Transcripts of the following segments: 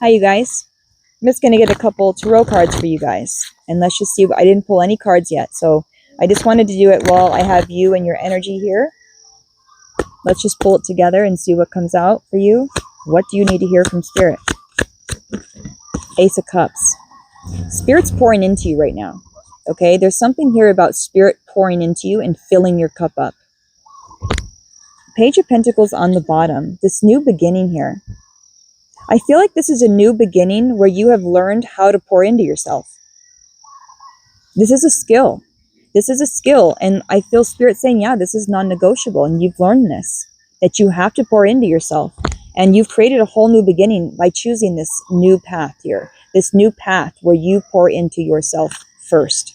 Hi, you guys. I'm just going to get a couple tarot cards for you guys. And let's just see. I didn't pull any cards yet. So I just wanted to do it while I have you and your energy here. Let's just pull it together and see what comes out for you. What do you need to hear from Spirit? Ace of Cups. Spirit's pouring into you right now. Okay? There's something here about Spirit pouring into you and filling your cup up. Page of Pentacles on the bottom. This new beginning here. I feel like this is a new beginning where you have learned how to pour into yourself. This is a skill. This is a skill. And I feel Spirit saying, yeah, this is non-negotiable. And you've learned this, that you have to pour into yourself. And you've created a whole new beginning by choosing this new path here. This new path where you pour into yourself first.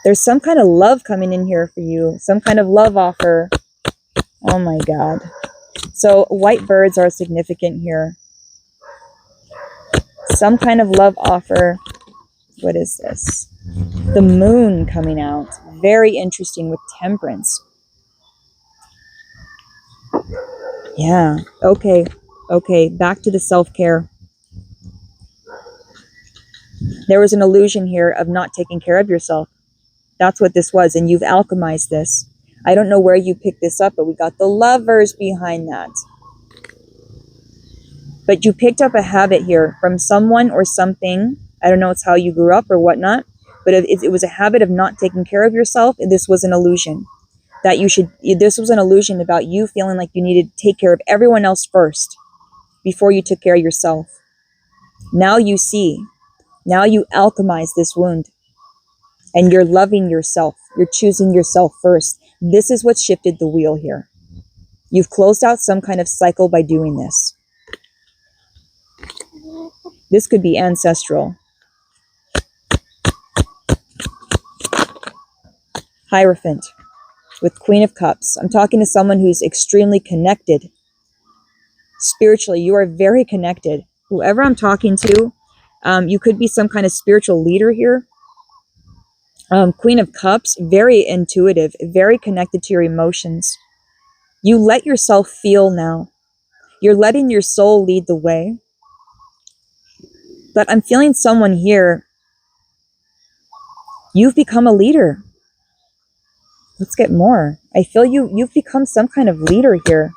There's some kind of love coming in here for you. Some kind of love offer. Oh my God. So white birds are significant here. Some kind of love offer. What is this? The moon coming out. Very interesting with temperance. Yeah. Okay. Okay. Back to the self-care. There was an illusion here of not taking care of yourself. That's what this was. And you've alchemized this. I don't know where you picked this up, but we got the Lovers behind that. But you picked up a habit here from someone or something. I don't know, it's how you grew up or whatnot. But it was a habit of not taking care of yourself. And this was an illusion. This was an illusion about you feeling like you needed to take care of everyone else first before you took care of yourself. Now you see. Now you alchemize this wound. And you're loving yourself. You're choosing yourself first. This is what shifted the wheel here. You've closed out some kind of cycle by doing this. This could be ancestral. Hierophant with Queen of Cups. I'm talking to someone who's extremely connected. Spiritually, you are very connected. Whoever I'm talking to, you could be some kind of spiritual leader here. Queen of Cups, very intuitive, very connected to your emotions. You let yourself feel now. You're letting your soul lead the way. But I'm feeling someone here. You've become a leader. Let's get more. I feel you've become some kind of leader here.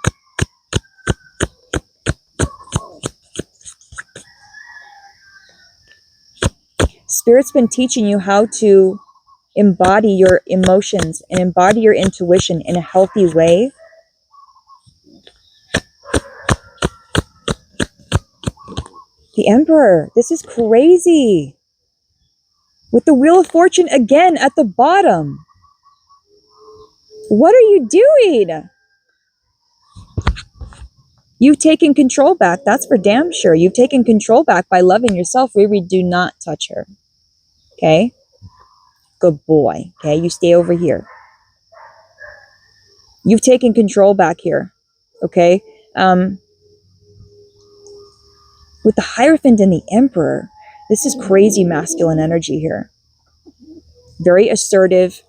Spirit's been teaching you how to embody your emotions and embody your intuition in a healthy way. The Emperor. This is crazy. With the Wheel of Fortune again at the bottom. What are you doing? You've taken control back. That's for damn sure. You've taken control back by loving yourself. Riri, do not touch her. Okay? Good boy. Okay? You stay over here. You've taken control back here. Okay? With the Hierophant and the Emperor, this is crazy masculine energy here. Very assertive.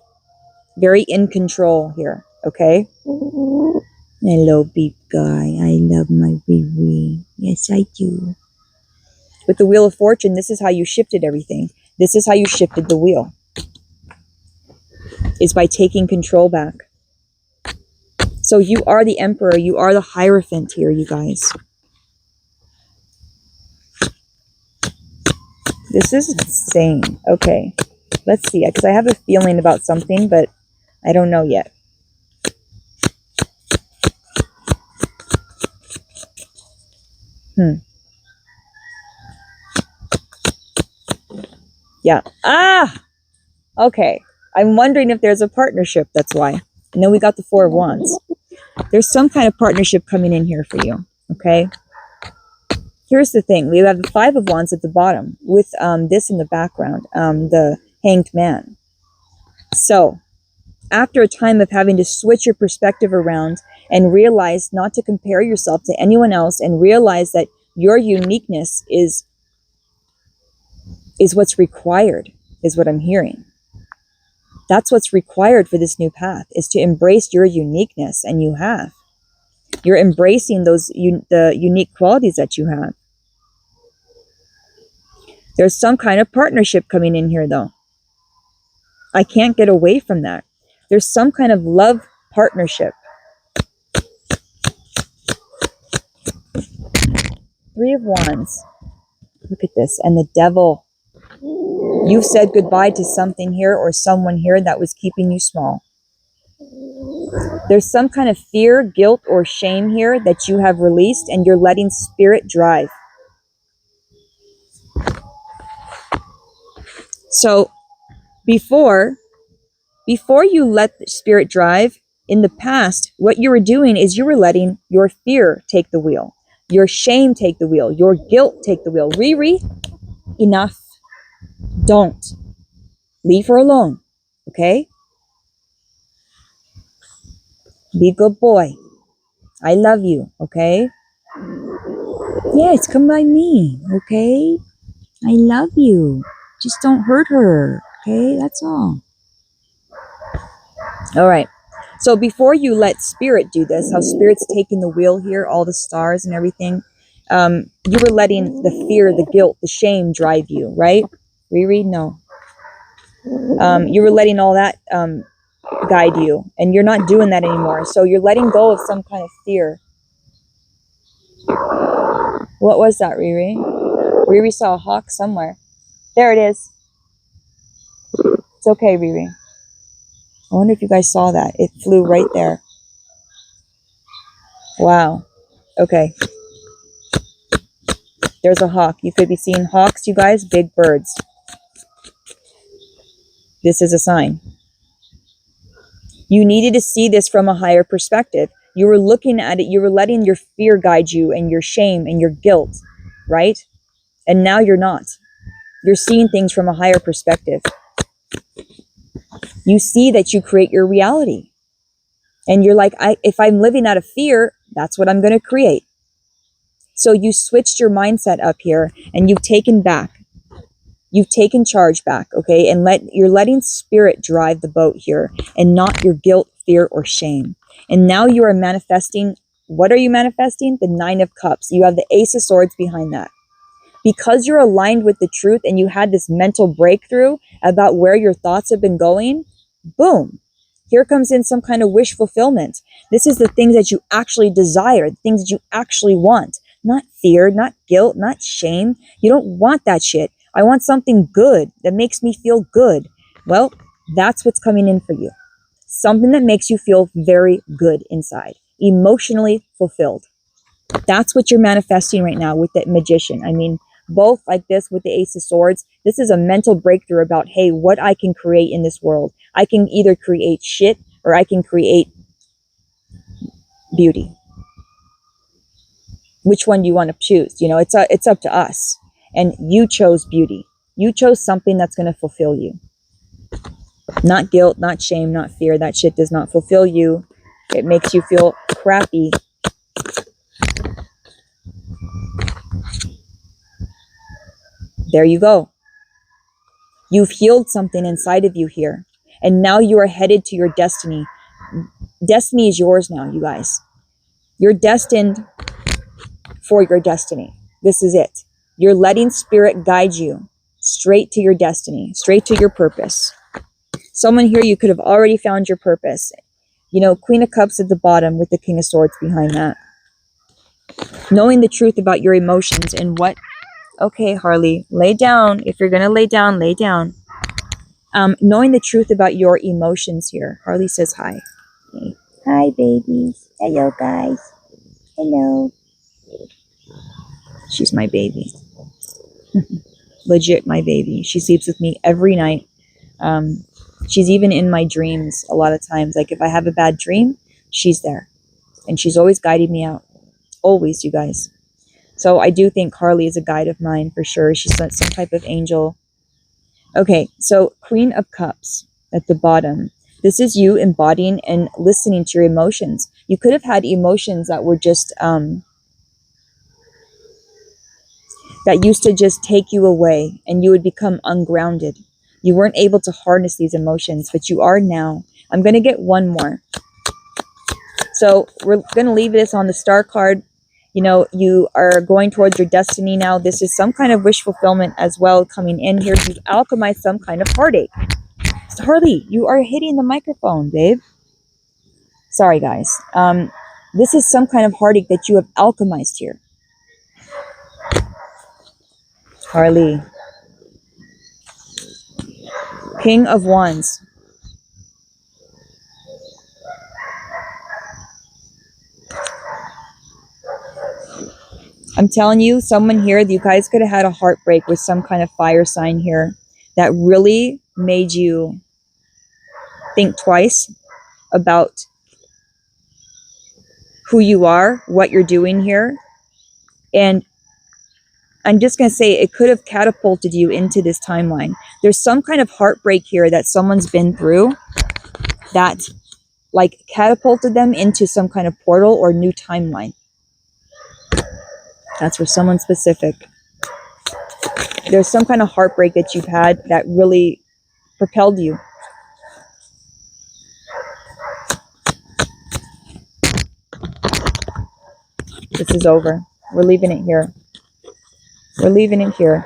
Very in control here. Okay? Hello, big guy. I love my Riri. Yes, I do. With the Wheel of Fortune, this is how you shifted everything. This is how you shifted the wheel. Is by taking control back. So you are the Emperor. You are the Hierophant here, you guys. This is insane. Okay. Let's see. Because I have a feeling about something, but I don't know yet. Yeah. Ah! Okay. I'm wondering if there's a partnership. That's why. And then we got the Four of Wands. There's some kind of partnership coming in here for you. Okay? Here's the thing. We have the Five of Wands at the bottom with this in the background. The Hanged Man. So, after a time of having to switch your perspective around and realize not to compare yourself to anyone else and realize that your uniqueness is what's required, is what I'm hearing. That's what's required for this new path, is to embrace your uniqueness, and you have. You're embracing the unique qualities that you have. There's some kind of partnership coming in here, though. I can't get away from that. There's some kind of love partnership. 3 of Wands. Look at this. And the Devil. You've said goodbye to something here or someone here that was keeping you small. There's some kind of fear, guilt, or shame here that you have released and you're letting Spirit drive. So before you let Spirit drive, in the past, what you were doing is you were letting your fear take the wheel, your shame take the wheel, your guilt take the wheel. Riri, enough. Don't. Leave her alone, okay? Be a good boy. I love you, okay? Yes, come by me, okay? I love you. Just don't hurt her, okay? That's all. All right. So before you let Spirit do this, how Spirit's taking the wheel here, all the stars and everything, you were letting the fear, the guilt, the shame drive you, right? Riri, no. You were letting all that guide you, and you're not doing that anymore. So you're letting go of some kind of fear. What was that, Riri? Riri saw a hawk somewhere. There it is. It's okay, Riri. I wonder if you guys saw that. It flew right there. Wow. Okay. There's a hawk. You could be seeing hawks, you guys, big birds. This is a sign. You needed to see this from a higher perspective. You were looking at it. You were letting your fear guide you and your shame and your guilt, right? And now you're not. You're seeing things from a higher perspective. You see that you create your reality. And you're like, if I'm living out of fear, that's what I'm going to create. So you switched your mindset up here and you've taken back. You've taken charge back, okay? And you're letting Spirit drive the boat here and not your guilt, fear, or shame. And now you are manifesting. What are you manifesting? The 9 of Cups. You have the Ace of Swords behind that. Because you're aligned with the truth and you had this mental breakthrough about where your thoughts have been going, boom. Here comes in some kind of wish fulfillment. This is the things that you actually desire, the things that you actually want. Not fear, not guilt, not shame. You don't want that shit. I want something good that makes me feel good. Well, that's what's coming in for you. Something that makes you feel very good inside, emotionally fulfilled. That's what you're manifesting right now with that Magician. I mean, both like this with the Ace of Swords. This is a mental breakthrough about, hey, what I can create in this world. I can either create shit or I can create beauty. Which one do you want to choose? You know, it's up to us. And you chose beauty. You chose something that's going to fulfill you. Not guilt, not shame, not fear. That shit does not fulfill you. It makes you feel crappy. There you go. You've healed something inside of you here. And now you are headed to your destiny. Destiny is yours now, you guys. You're destined for your destiny. This is it. You're letting Spirit guide you straight to your destiny, straight to your purpose. Someone here, you could have already found your purpose. You know, Queen of Cups at the bottom with the King of Swords behind that. Knowing the truth about your emotions and what... Okay, Harley, lay down. If you're going to lay down, lay down. Knowing the truth about your emotions here. Harley says hi. Okay. Hi, babies. Hello, guys. Hello. She's my baby. Legit my baby. She sleeps with me every night. She's even in my dreams a lot of times. Like if I have a bad dream, she's there. And she's always guiding me out. Always, you guys. So I do think Harley is a guide of mine for sure. She's some type of angel. Okay, so Queen of Cups at the bottom. This is you embodying and listening to your emotions. You could have had emotions that were just... that used to just take you away and you would become ungrounded. You weren't able to harness these emotions, but you are now. I'm going to get one more. So we're going to leave this on the star card. You know, you are going towards your destiny now. This is some kind of wish fulfillment as well coming in here. You've alchemized some kind of heartache. Harley, you are hitting the microphone, babe. Sorry, guys. This is some kind of heartache that you have alchemized here. Harley. King of Wands. I'm telling you, someone here, you guys could have had a heartbreak with some kind of fire sign here that really made you think twice about who you are, what you're doing here. And I'm just going to say it could have catapulted you into this timeline. There's some kind of heartbreak here that someone's been through that like catapulted them into some kind of portal or new timeline. That's for someone specific. There's some kind of heartbreak that you've had that really propelled you. This is over. We're leaving it here. We're leaving it here.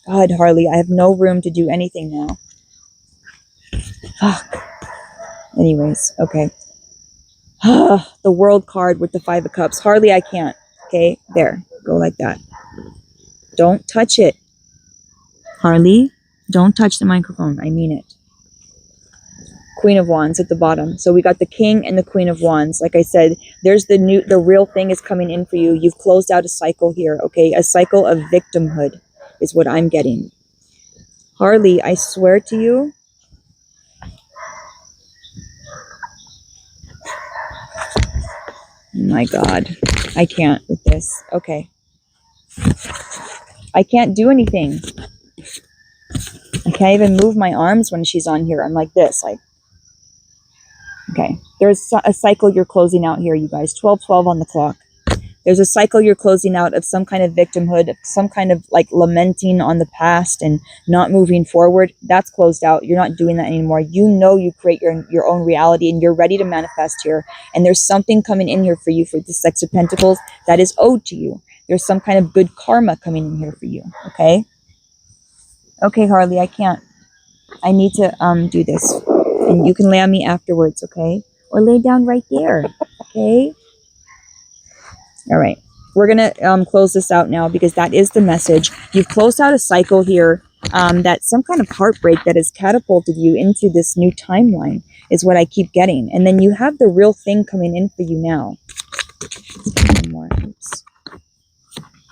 God, Harley, I have no room to do anything now. Fuck. Anyways, okay. The World card with the 5 of Cups. Harley, I can't. Okay, there. Go like that. Don't touch it. Harley, don't touch the microphone. I mean it. Queen of Wands at the bottom. So we got the King and the Queen of Wands. Like I said, there's the real thing is coming in for you. You've closed out a cycle here, okay? A cycle of victimhood is what I'm getting. Harley, I swear to you, my God, I can't with this. Okay. I can't do anything. I can't even move my arms when she's on here. I'm like this, like, okay. There's a cycle you're closing out here, you guys. 12:12 on the clock. There's a cycle you're closing out of some kind of victimhood, some kind of like lamenting on the past and not moving forward. That's closed out. You're not doing that anymore. You know you create your own reality and you're ready to manifest here. And there's something coming in here for you for the Six of Pentacles that is owed to you. There's some kind of good karma coming in here for you, okay? Okay, Harley, I can't. I need to do this. And you can lay on me afterwards, okay? Or lay down right there, okay? All right. We're going to close this out now because that is the message. You've closed out a cycle here that's some kind of heartbreak that has catapulted you into this new timeline is what I keep getting. And then you have the real thing coming in for you now. One more. Oops.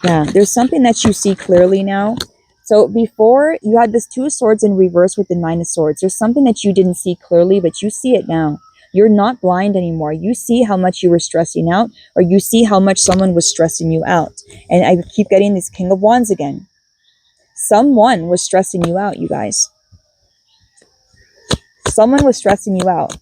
Yeah, there's something that you see clearly now. So before, you had this 2 of Swords in reverse with the 9 of Swords. There's something that you didn't see clearly, but you see it now. You're not blind anymore. You see how much you were stressing out, or you see how much someone was stressing you out. And I keep getting this King of Wands again. Someone was stressing you out, you guys. Someone was stressing you out.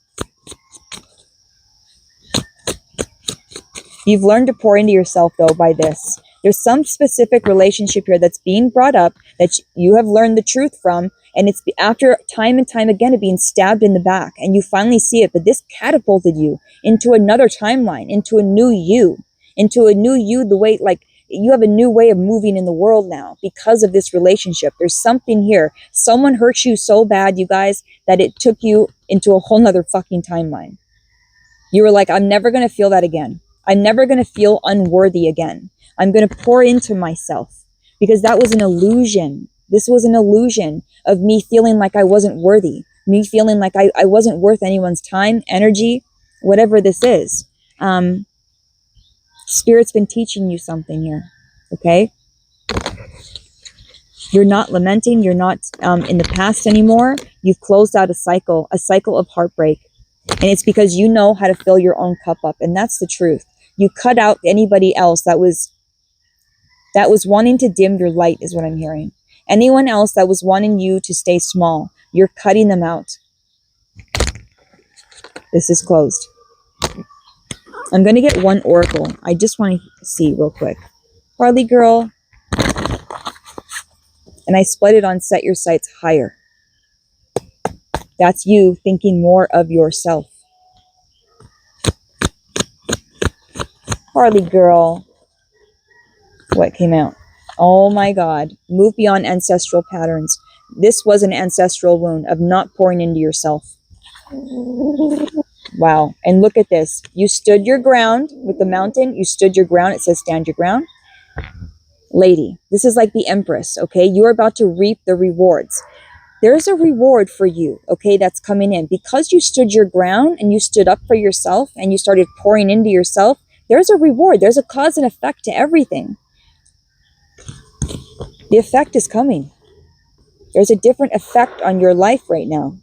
You've learned to pour into yourself, though, by this. There's some specific relationship here that's being brought up that you have learned the truth from, and it's after time and time again of being stabbed in the back, and you finally see it, but this catapulted you into another timeline, into a new you, the way, like, you have a new way of moving in the world now because of this relationship. There's something here. Someone hurt you so bad, you guys, that it took you into a whole nother fucking timeline. You were like, I'm never going to feel that again. I'm never going to feel unworthy again. I'm going to pour into myself because that was an illusion. This was an illusion of me feeling like I wasn't worthy, me feeling like I wasn't worth anyone's time, energy, whatever this is. Spirit's been teaching you something here, okay? You're not lamenting. You're not in the past anymore. You've closed out a cycle of heartbreak. And it's because you know how to fill your own cup up. And that's the truth. You cut out anybody else that was wanting to dim your light is what I'm hearing. Anyone else that was wanting you to stay small, you're cutting them out. This is closed. I'm going to get one oracle. I just want to see real quick. Harley girl. And I split it on set your sights higher. That's you thinking more of yourself. Harley girl. What came out? Oh my God. Move beyond ancestral patterns. This was an ancestral wound of not pouring into yourself. Wow. And look at this. You stood your ground with the mountain. You stood your ground. It says stand your ground. Lady, this is like the Empress, okay? You're about to reap the rewards. There's a reward for you, okay, that's coming in. Because you stood your ground and you stood up for yourself and you started pouring into yourself, there's a reward. There's a cause and effect to everything. The effect is coming. There's a different effect on your life right now.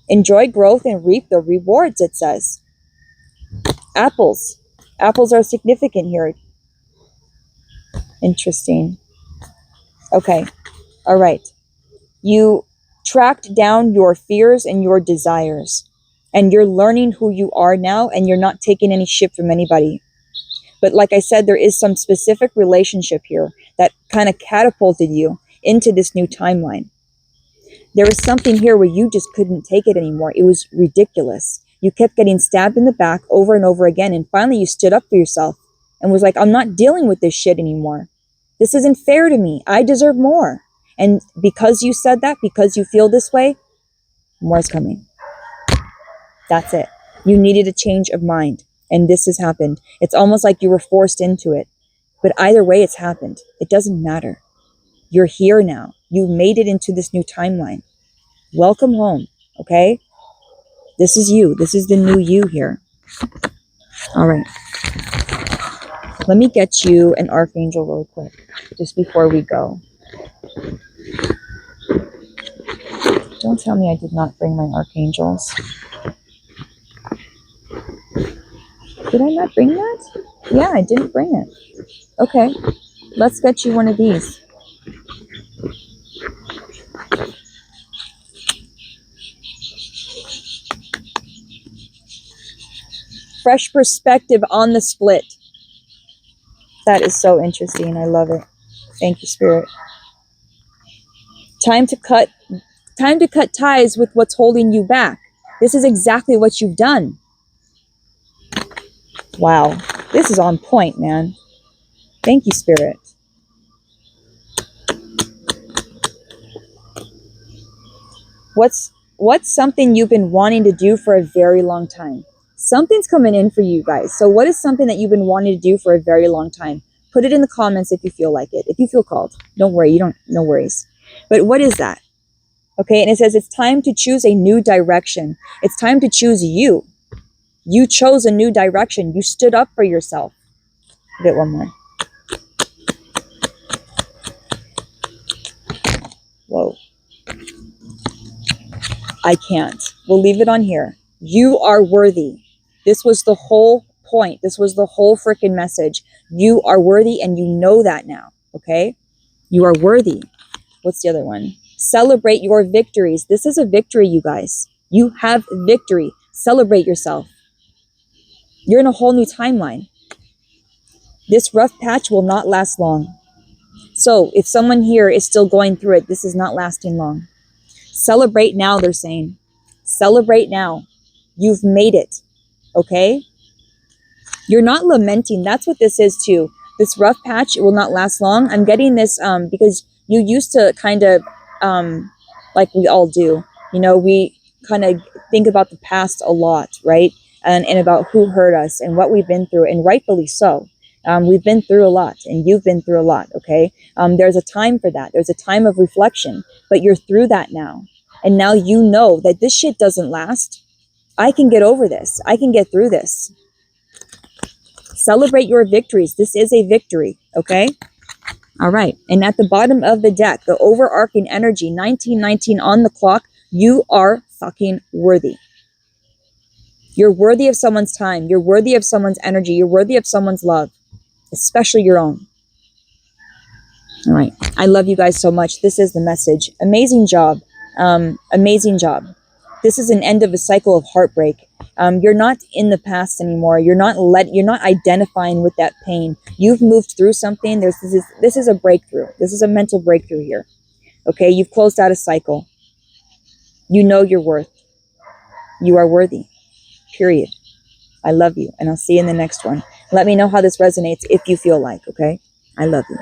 Enjoy growth and reap the rewards, it says. Apples. Apples are significant here. Interesting. Okay. All right. You tracked down your fears and your desires, and you're learning who you are now, and you're not taking any shit from anybody. But like I said, there is some specific relationship here that kind of catapulted you into this new timeline. There was something here where you just couldn't take it anymore. It was ridiculous. You kept getting stabbed in the back over and over again, and finally you stood up for yourself and was like, I'm not dealing with this shit anymore. This isn't fair to me. I deserve more. And because you said that, because you feel this way, more is coming. That's it. You needed a change of mind, and this has happened. It's almost like you were forced into it. But either way, it's happened. It doesn't matter. You're here now. You made it into this new timeline. Welcome home, okay? This is you. This is the new you here. All right. Let me get you an archangel really quick, just before we go. Don't tell me I did not bring my archangels. Did I not bring that? Yeah, I didn't bring it. Okay, let's get you one of these. Fresh perspective on the split. That is so interesting. I love it. Thank you, Spirit. Time to cut ties with what's holding you back. This is exactly what you've done. Wow. This is on point, man. Thank you, Spirit. What's something you've been wanting to do for a very long time? Something's coming in for you guys. So what is something that you've been wanting to do for a very long time? Put it in the comments if you feel like it. If you feel called. Don't worry, no worries. But what is that? Okay, and it says it's time to choose a new direction. It's time to choose you. You chose a new direction. You stood up for yourself. Get one more. Whoa. I can't. We'll leave it on here. You are worthy. This was the whole point. This was the whole freaking message. You are worthy, and you know that now, okay? You are worthy. What's the other one? Celebrate your victories. This is a victory, you guys. You have victory. Celebrate yourself. You're in a whole new timeline. This rough patch will not last long. So if someone here is still going through it, this is not lasting long. Celebrate now, they're saying. Celebrate now. You've made it, okay? You're not lamenting. That's what this is too. This rough patch, it will not last long. I'm getting this because you used to kind of, like we all do, you know, we kind of think about the past a lot, right? And about who hurt us and what we've been through, and rightfully so. We've been through a lot, and you've been through a lot, okay? There's a time for that. There's a time of reflection, but you're through that now. And now you know that this shit doesn't last. I can get over this. I can get through this. Celebrate your victories. This is a victory, okay? All right. And at the bottom of the deck, the overarching energy, 1919 on the clock, you are fucking worthy. You're worthy of someone's time. You're worthy of someone's energy. You're worthy of someone's love, especially your own. All right. I love you guys so much. This is the message. Amazing job. Amazing job. This is an end of a cycle of heartbreak. You're not in the past anymore. You're not identifying with that pain. You've moved through something. This is a breakthrough. This is a mental breakthrough here. Okay, you've closed out a cycle. You know your worth. You are worthy. Period. I love you, and I'll see you in the next one. Let me know how this resonates if you feel like, okay? I love you.